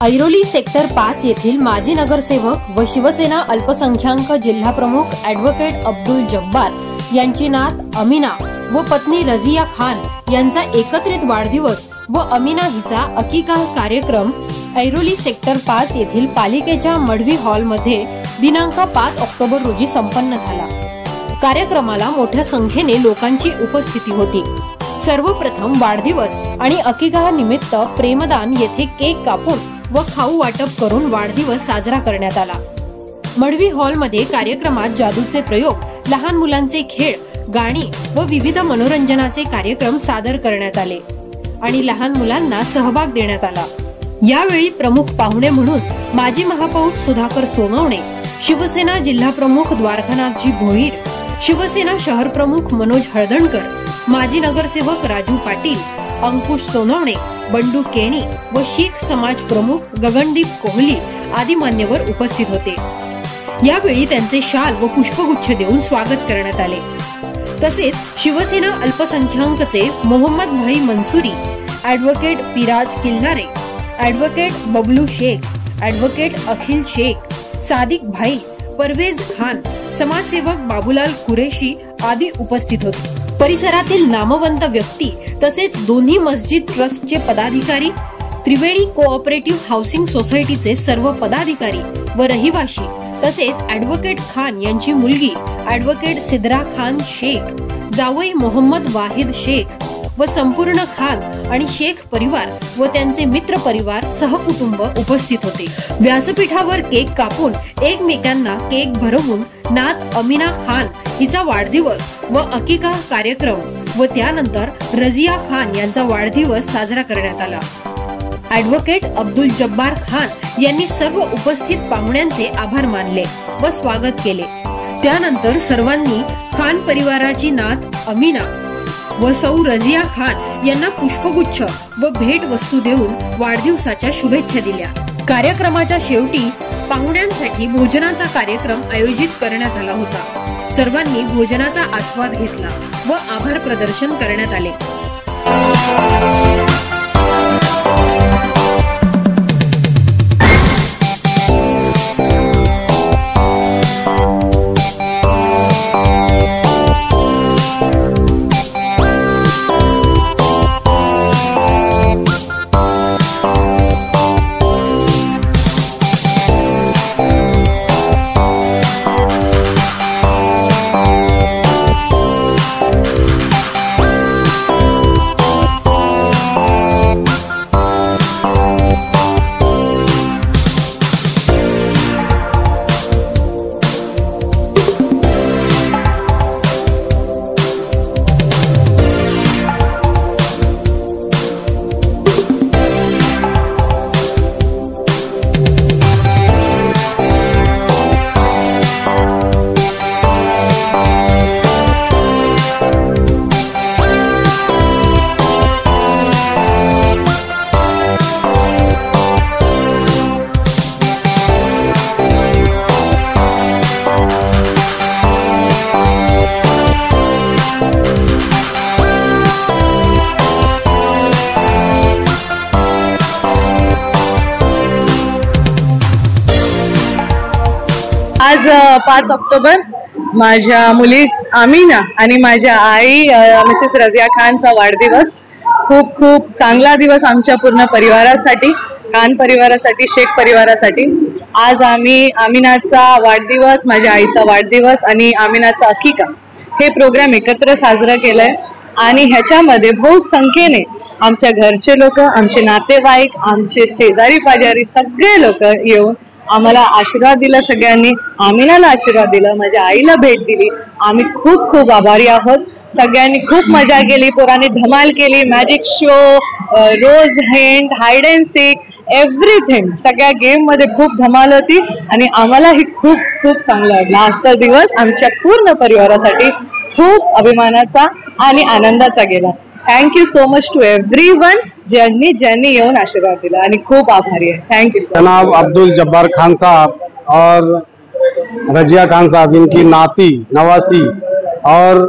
Airoli sector 5 येथील माजी नगरसेवक व शिवसेना अल्पसंख्याक जिल्हा प्रमुख ॲडव्होकेट अब्दुल जब्बार यांची नात अमीना व पत्नी रझिया खान यांचा एकत्रित वाढदिवस व अमीना हिचा अकीका कार्यक्रम ऐरोली सेक्टर 5 येथील पालिकेच्या मडवी हॉल मध्ये दिनांक 5 ऑक्टोबर रोजी संपन्न झाला। कार्यक्रमाला मोठ्या संख्येने लोकांची उपस्थिती होती। सर्वप्रथम वाढदिवस आणि अकीका निमित्त प्रेमदान येथे केक कापून व खाऊ वाटप करून वाढदिवस साजरा करण्यात आला। मडवी हॉल मध्ये कार्यक्रमात जादूचे प्रयोग, लहान मुलांचे खेळ, गाणी व विविध मनोरंजनाचे कार्यक्रम सादर करण्यात आले आणि लहान मुलांना सहभाग देण्यात आला। यावेळी प्रमुख पाहुणे म्हणून माजी महापौर सुधाकर सोनवणे, शिवसेना जिल्हा प्रमुख द्वारकानाथजी भोईर, शिवसेना शहर प्रमुख मनोज हळदणकर, माजी नगरसेवक राजू पाटील, अंकुश सोनवणे, बंडू केणी व शीख समाज प्रमुख गगनदीप कोहली आदी मान्यवर उपस्थित होते। यावेळी त्यांचे शाल व पुष्पगुच्छ देऊन स्वागत करण्यात आले। तसेच शिवसेना अल्पसंख्याकचे मोहम्मद भाई Mansuri, advocate Piraj Killare, advocate Bablu Shaikh, advocate Akhil Shaikh, Sadiq भाई, परवेज खान, समाजसेवक बाबूलाल कुरेशी आदी उपस्थित होते। परिसरातील नामवंत व्यक्ती तसेच दोन्ही मस्जिद ट्रस्टचे पदाधिकारी, त्रिवेणी कोऑपरेटिव्ह हाऊसिंग सोसायटीचे सर्व पदाधिकारी व रहिवासी तसेच ॲडव्होकेट खान यांची मुलगी ॲडव्होकेट सिद्रा खान शेख, जावई मोहम्मद वाहिद शेख व संपूर्ण खान आणि शेख परिवार व त्यांचे मित्र परिवार सहकुटुंब उपस्थित होते। व्यासपीठावर केक कापून एकमेकांना केक भरवून नात अमीना खान हिचा वाढदिवस व अकीका कार्यक्रम व त्यानंतर रझिया खान यांचा वाढदिवस साजरा करण्यात आला। ॲडव्होकेट अब्दुल जब्बार खान यांनी सर्व उपस्थित पाहुण्यांचे आभार मानले व स्वागत केले। त्यानंतर सर्वांनी खान परिवाराची नात अमीना व सौ रझिया खान यांना पुष्पगुच्छ व भेट वस्तू देऊन वाढदिवसाच्या शुभेच्छा दिल्या। कार्यक्रमाच्या शेवटी पाहुण्यांसाठी भोजनाचा कार्यक्रम आयोजित करण्यात आला होता। सर्वांनी भोजनाचा आस्वाद घेतला व आभार प्रदर्शन करण्यात आले। आज 5 ऑक्टोबर माझ्या मुली अमीना आणि माझ्या आई मिसेस रझिया खानचा वाढदिवस। खूप खूप चांगला दिवस आमच्या पूर्ण परिवारासाठी, खान परिवारासाठी, शेख परिवारासाठी। आज आम्ही अमीनाचा वाढदिवस, माझ्या आईचा वाढदिवस आणि अमीनाचा अकीका हे प्रोग्राम एकत्र साजरा केलाय आणि ह्याच्यामध्ये बहुसंख्येने आमच्या घरचे लोक, आमचे नातेवाईक, आमचे शेजारी पाजारी सगळे लोक येऊन आम्हाला आशीर्वाद दिला। सगळ्यांनी अमीनाला आशीर्वाद दिला, माझ्या आईला भेट दिली। आम्ही खूप खूप आभारी आहोत। सगळ्यांनी खूप मजा केली, पोरांनी धमाल केली, मॅजिक शो, रोज हेंड, हाइड अँड सीक, एव्हरीथिंग, सगळ्या गेम मध्ये खूप धमाल होती आणि आम्हालाही खूप खूप चांगला वाटला। आजचा दिवस आमच्या पूर्ण परिवारासाठी खूप अभिमानाचा आणि आनंदाचा गेला। Thank you so much to everyone ज्यांनी येऊन आशीर्वाद दिला आणि खूप आभारी आहे। Thank you so much. जनाब अब्दुल जब्बार खान साहब और रजिया खान साहब, इनकी नाती नवासी और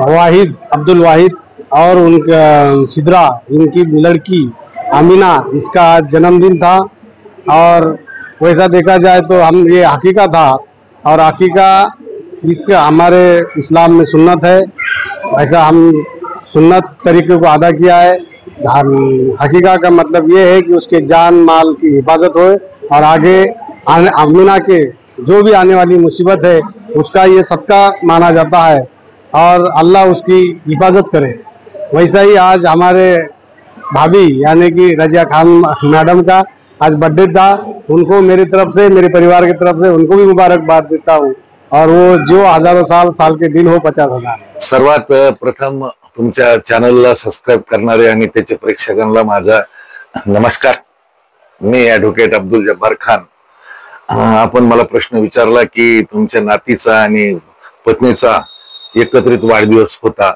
वाहिद अब्दुल वाहिद और उनका सिद्रा, इनकी लड़की अमीना, इसका आज जन्मदिन था और वैसा देखा जाए तो हम ये हकीका था, और हकीका इसके हमारे इस्लाम में सुन्नत है, ऐसा हम सुन्नत तरीके को अदा किया है। हकीका का मतलब ये है कि उसके जान माल की हिफाजत हो, और आगे अमीना के जो भी आने वाली मुसीबत है उसका ये सदका माना जाता है, और अल्लाह उसकी हिफाजत करे। वैसा ही आज हमारे भाभी यानी कि रजिया खान मैडम का आज बर्थडे था, उनको मेरी तरफ से, मेरे परिवार की तरफ से उनको भी मुबारकबाद देता हूँ, और वो जो हजारों साल के दिन हो 50,000। सर्वात प्रथम तुमच्या चॅनलला सबस्क्राईब करणारे आणि त्याच्या प्रेक्षकांना माझा नमस्कार। मी ॲडव्होकेट अब्दुल जब्बार खान। आपण मला प्रश्न विचारला की तुमच्या नातीचा आणि पत्नीचा एकत्रित वाढदिवस होता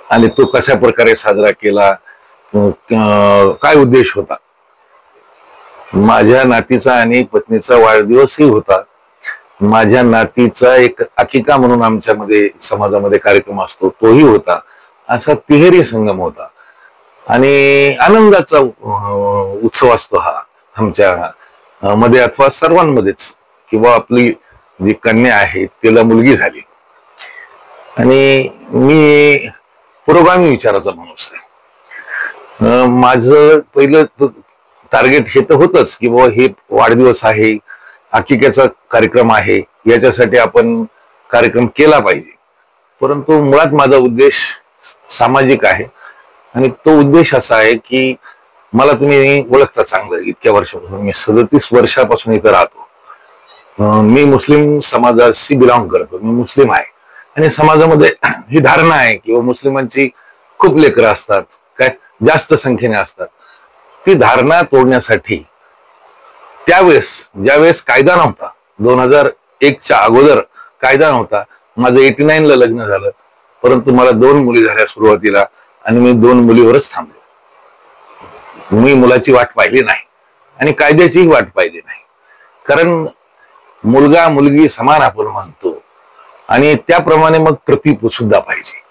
आणि तो कशा प्रकारे साजरा केला, काय उद्देश होता। माझ्या नातीचा आणि पत्नीचा वाढदिवसही होता। माझ्या नातीचा एक अकीका म्हणून आमच्यामध्ये समाजामध्ये कार्यक्रम असतो तोही होता। असा तिहेरी संगम होता आणि आनंदाचा उत्सव असतो हा आमच्या मध्ये अथवा सर्वांमध्येच, किंवा आपली जी कन्या आहे तिला मुलगी झाली। आणि मी पुरोगामी विचाराचा माणूस आहे। माझं पहिलं टार्गेट हे तर होतच की बाबा हे वाढदिवस आहे, हकीक्याचा कार्यक्रम आहे, याच्यासाठी आपण कार्यक्रम केला पाहिजे। परंतु मुळात माझा उद्देश सामाजिक आहे, आणि तो उद्देश असा आहे की मला तुम्ही ओळखता चांगलं, इतक्या वर्षापासून मी 37 वर्षापासून इथं राहतो। मी मुस्लिम समाजाशी बिलॉंग करतो, मी मुस्लिम आहे, आणि समाजामध्ये ही धारणा आहे की मुस्लिमांची खूप लेकरं असतात, काय जास्त संख्येने असतात। ती धारणा तोडण्यासाठी त्यावेळेस ज्यावेळेस कायदा नव्हता, 2001च्या अगोदर कायदा नव्हता, माझं 89 ला लग्न झालं, परंतु मला 2 मुली झाल्या सुरुवातीला, आणि मी 2 मुलीवरच थांबलो। मी मुलाची वाट पाहिली नाही आणि कायद्याचीही वाट पाहिली नाही, कारण मुलगा मुलगी समान आपण म्हणतो, आणि त्याप्रमाणे मग कृती सुद्धा पाहिजे।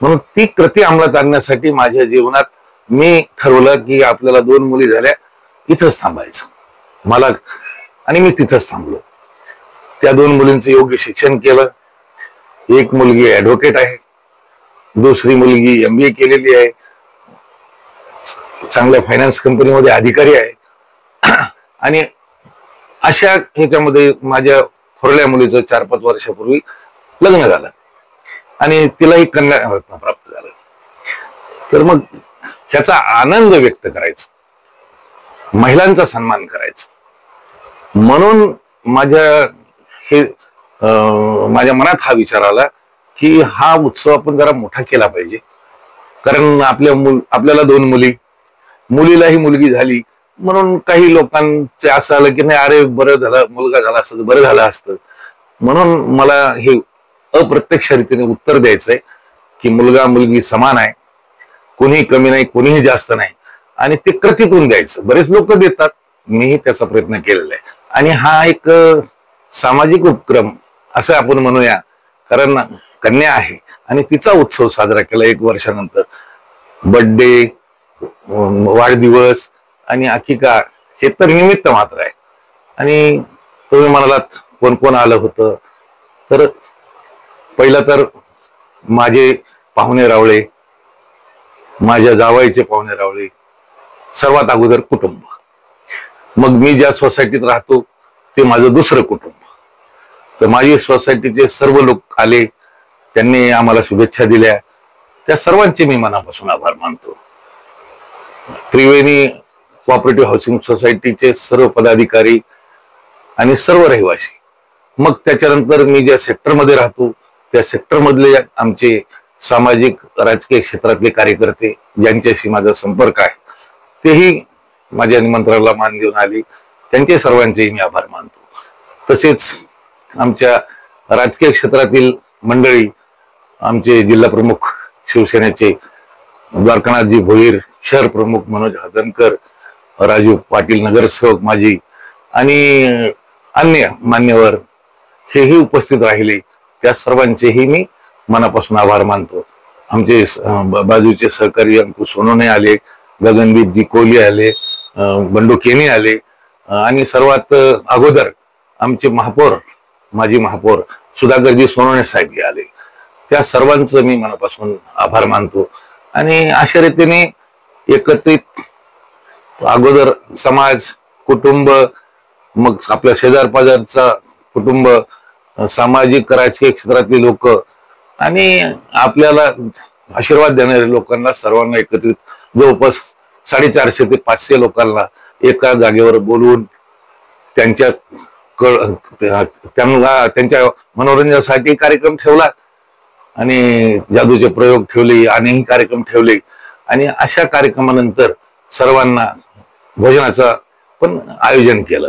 म्हणून ती कृती अंमलात आणण्यासाठी माझ्या जीवनात मी ठरवलं की आपल्याला 2 मुली झाल्या, इथंच थांबायचं मला, आणि मी तिथंच थांबलो। त्या 2 मुलींचं योग्य शिक्षण केलं। एक मुलगी ॲडव्होकेट आहे, दुसरी मुलगी MBA केलेली आहे, चांगल्या फायनान्स कंपनीमध्ये अधिकारी आहे। आणि अशा ह्याच्यामध्ये माझ्या थोरल्या मुलीचं 4-5 वर्षापूर्वी लग्न झालं, आणि तिलाही कन्या रत्न प्राप्त झालं। तर मग ह्याचा आनंद व्यक्त करायचा, महिलांचा सन्मान करायचा, म्हणून माझ्या मनात हा विचार आला की हा उत्सव आपण जरा मोठा केला पाहिजे। कारण आपल्याला 2 मुलीलाही मुलगी झाली, म्हणून काही लोकांचे असं आलं की नाही, अरे बरं झालं, मुलगा झाला असतं तर बरं झालं असतं। म्हणून मला हे अप्रत्यक्ष रीतीने उत्तर द्यायचंय की मुलगा मुलगी समान आहे, कोणीही कमी नाही, कोणीही जास्त नाही, आणि ते कृतीतून द्यायचं। बरेच लोक देतात, मीही त्याचा प्रयत्न केलेला आहे, आणि हा एक सामाजिक उपक्रम असं आपण म्हणूया, कारण कन्या आहे आणि तिचा उत्सव साजरा केला 1 वर्षानंतर। बर्थडे, वाढदिवस आणि हकीका हे तर निमित्त मात्र आहे। आणि तुम्ही म्हणालात कोण कोण आलं होतं, तर पहिला तर माझे पाहुणे रावळे, माझ्या जावाईचे पाहुणे रावळे, सर्वात अगोदर कुटुंब, मग मी ज्या सोसायटीत राहतो ते माझं दुसरं कुटुंब। तर माझी सोसायटीचे सर्व लोक आले, त्यांनी आम्हाला शुभेच्छा दिल्या, त्या सर्वांचे मी मनापासून आभार मानतो। त्रिवेणी कोऑपरेटिव्ह हाऊसिंग सोसायटीचे सर्व पदाधिकारी आणि सर्व रहिवासी, मग त्याच्यानंतर मी ज्या सेक्टरमध्ये राहतो त्या सेक्टरमधले आमचे सामाजिक राजकीय क्षेत्रातले कार्यकर्ते ज्यांच्याशी माझा संपर्क आहे, तेही माझ्या निमंत्रणाला मान देऊन आले, त्यांचे सर्वांचेही मी आभार मानतो। तसेच आमच्या राजकीय क्षेत्रातील मंडळी, आमचे जिल्हा प्रमुख शिवसेनेचे द्वारकानाथजी भोईर, शहर प्रमुख मनोज हदनकर, राजू पाटील नगरसेवक माजी, आणि अन्य मान्यवर हेही उपस्थित राहिले, त्या सर्वांचेही मी मनापासून आभार मानतो। आमचे बाजूचे सहकारी अंकुश सोनोने आले, गगनदीपजी कोहली आले, बंडू केनी आले आणि सर्वात अगोदर आमचे महापौर, माजी महापौर सुधाकरजी सोनवणे साहेब आले. त्या सर्वांचं मी मनापासून आभार मानतो. आणि अशा रीतीने एकत्रित अगोदर समाज, कुटुंब, मग आपल्या शेजार पाजारचा कुटुंब, सामाजिक राजकीय क्षेत्रातले लोक आणि आपल्याला आशीर्वाद देणारे लोकांना सर्वांना एकत्रित जवळपास 450 ते 500 लोकांना एका जागेवर बोलवून त्यांच्या त्यांच्या मनोरंजनासाठी कार्यक्रम ठेवला आणि जादूचे प्रयोग ठेवले, अनेक कार्यक्रम ठेवले. आणि अशा कार्यक्रमानंतर सर्वांना भोजनाचं पण आयोजन केलं.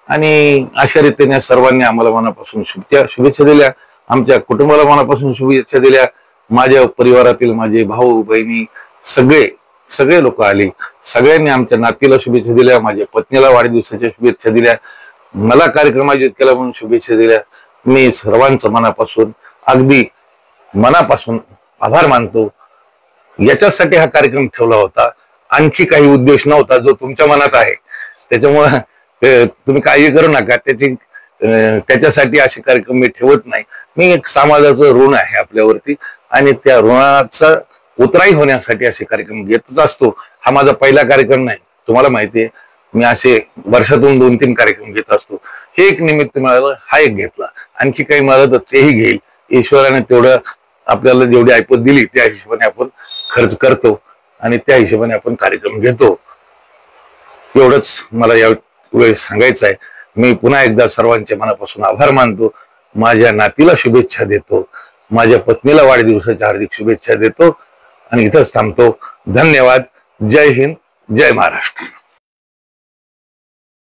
आणि अशा रीतीने सर्वांनी आम्हाला मनापासून शुभेच्छा दिल्या, आमच्या कुटुंबाला मनापासून शुभेच्छा दिल्या. माझ्या परिवारातील माझे भाऊ बहिणी सगळे लोक आले. सगळ्यांनी आमच्या नातीला शुभेच्छा दिल्या, माझ्या पत्नीला वाढदिवसाच्या शुभेच्छा दिल्या, मला कार्यक्रम आयोजित केला म्हणून शुभेच्छा दिल्या. मी सर्वांचं मनापासून अगदी मनापासून आभार मानतो. याच्यासाठी हा कार्यक्रम ठेवला होता, आणखी काही उद्देश नव्हता जो तुमच्या मनात आहे. त्याच्यामुळे तुम्ही काळजी करू नका, त्याच्यासाठी असे कार्यक्रम मी ठेवत नाही. मी एक समाजाचं ऋण आहे आपल्यावरती आणि त्या ऋणाचा उतराई होण्यासाठी असे कार्यक्रम घेतच असतो. हा माझा पहिला कार्यक्रम नाही, तुम्हाला माहितीये. मी असे वर्षातून 2-3 कार्यक्रम घेत असतो. हे एक निमित्त मिळालं, हा एक घेतला. आणखी काही मिळालं तर तेही घेईल. ईश्वराने तेवढं आपल्याला जेवढी ऐपत दिली त्या हिशोबाने आपण खर्च करतो आणि त्या हिशोबाने आपण कार्यक्रम घेतो. एवढंच मला या वेळेस सांगायचं आहे. मी पुन्हा एकदा सर्वांच्या मनापासून आभार मानतो. माझ्या नातीला शुभेच्छा देतो, माझ्या पत्नीला वाढदिवसाच्या हार्दिक शुभेच्छा देतो आणि इथंच थांबतो. धन्यवाद. जय हिंद, जय महाराष्ट्र.